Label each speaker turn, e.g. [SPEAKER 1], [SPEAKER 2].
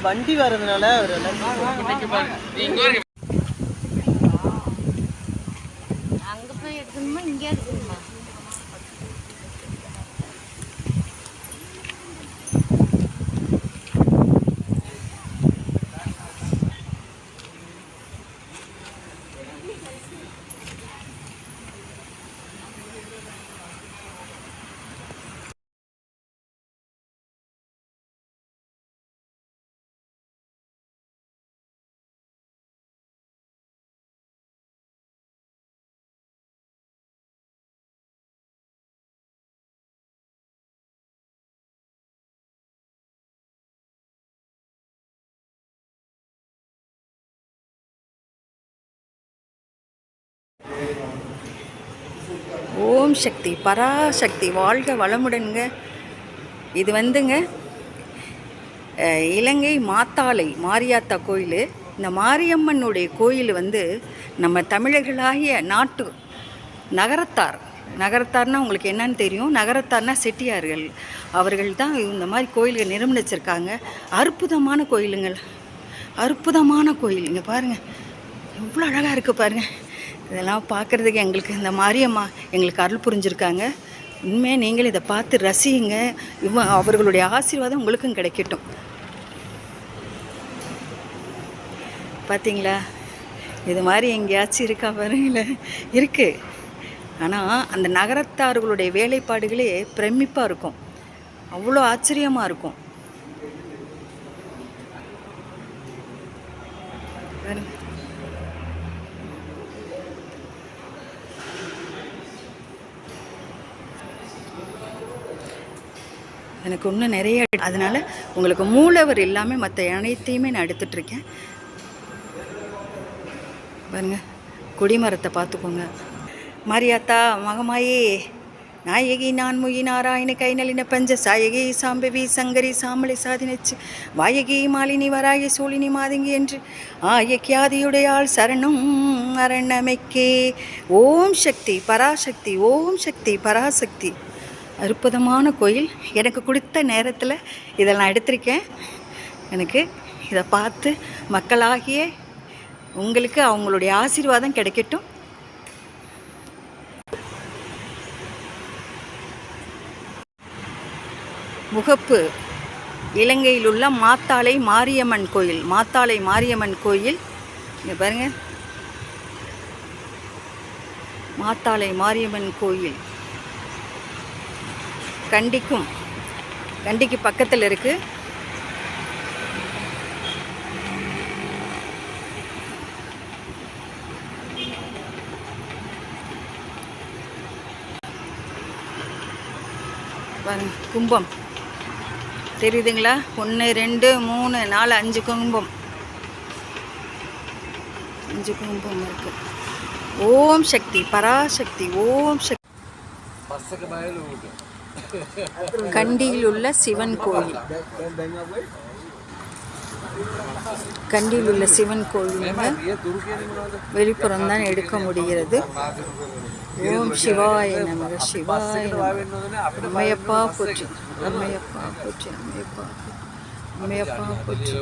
[SPEAKER 1] வண்டி வர்றதுனால
[SPEAKER 2] அங்க போய் எடுக்கணுமா இங்கே எடுக்கணுமா? ஓம் சக்தி பராசக்தி வாழ்க வளமுடனுங்க. இது வந்துங்க இலங்கை மாத்தாளை மாரியாத்தா கோயில். இந்த மாரியம்மனுடைய கோயில் வந்து நம்ம தமிழர்களாகிய நாட்டு நகரத்தார்னால் உங்களுக்கு என்னன்னு தெரியும். நகரத்தார்னா செட்டியார்கள். அவர்கள் தான் இந்த மாதிரி கோயில்கள் நிர்மிச்சிருக்காங்க. அற்புதமான கோயிலுங்கள், அற்புதமான கோயில். இங்கே பாருங்கள் எவ்வளோ அழகாக இருக்குது பாருங்கள். இதெல்லாம் பார்க்குறதுக்கு எங்களுக்கு இந்த மாரியம்மா எங்களுக்கு அருள் புரிஞ்சுருக்காங்க. உண்மையாக நீங்கள் இதை பார்த்து ரசிங்க. அவர்களுடைய ஆசீர்வாதம் உங்களுக்கும் கிடைக்கட்டும். பார்த்தீங்களா, இது மாதிரி எங்கேயாச்சும் இருக்கா பாருங்கள இருக்குது. ஆனால் அந்த நகரத்தார்களுடைய வேலைப்பாடுகளே பிரமிப்பாக இருக்கும், அவ்வளோ ஆச்சரியமாக இருக்கும். எனக்கு இன்னும் நிறைய, அதனால் உங்களுக்கு மூலவர் இல்லாமல் மற்ற அனைத்தையுமே நான் எடுத்துகிட்ருக்கேன். பாருங்க, கொடிமரத்தை பார்த்துக்கோங்க. மாரியாத்தா மகமாயே நாயகி நான்முகி நாராயண கைநலின பஞ்ச சாயகி சாம்பவி சங்கரி சாமலை சாதினச்சு வாயகி மாலினி வராய சோழினி மாதிங்கி என்று ஆயக்கியாதியுடையாள் சரணம் அரணமைக்கே. ஓம் சக்தி பராசக்தி, ஓம் சக்தி பராசக்தி. அற்புதமான கோயில். எனக்கு கொடுத்த நேரத்தில் இதை நான் எடுத்திருக்கேன். எனக்கு இதை பார்த்து மக்களாகிய உங்களுக்கு அவங்களுடைய ஆசீர்வாதம் கிடைக்கட்டும். முகப்பு இலங்கையில் உள்ள மாத்தாளை மாரியம்மன் கோயில். மாத்தாளை மாரியம்மன் கோயில் இங்கே பாருங்கள், மாத்தாளை மாரியம்மன் கோயில் கண்டிக்கு பக்கத்தில் இருக்குது. கும்பம் தெரியுதுங்களா? 1 2 3 4 5 கும்பம், 5 கும்பம் இருக்குது. ஓம் சக்தி பராசக்தி, ஓம் சக்தி. கண்டியில் உள்ள சிவன் கோயில், கண்டியில் உள்ள சிவன் கோயில் வெளிப்புறம் தான் எடுக்க முடிகிறது. ஓம் சிவாய நமக, சிவாய அம்மையப்பா போற்றி, அம்மையப்பா போற்றி, அம்மையப்பா போற்றி.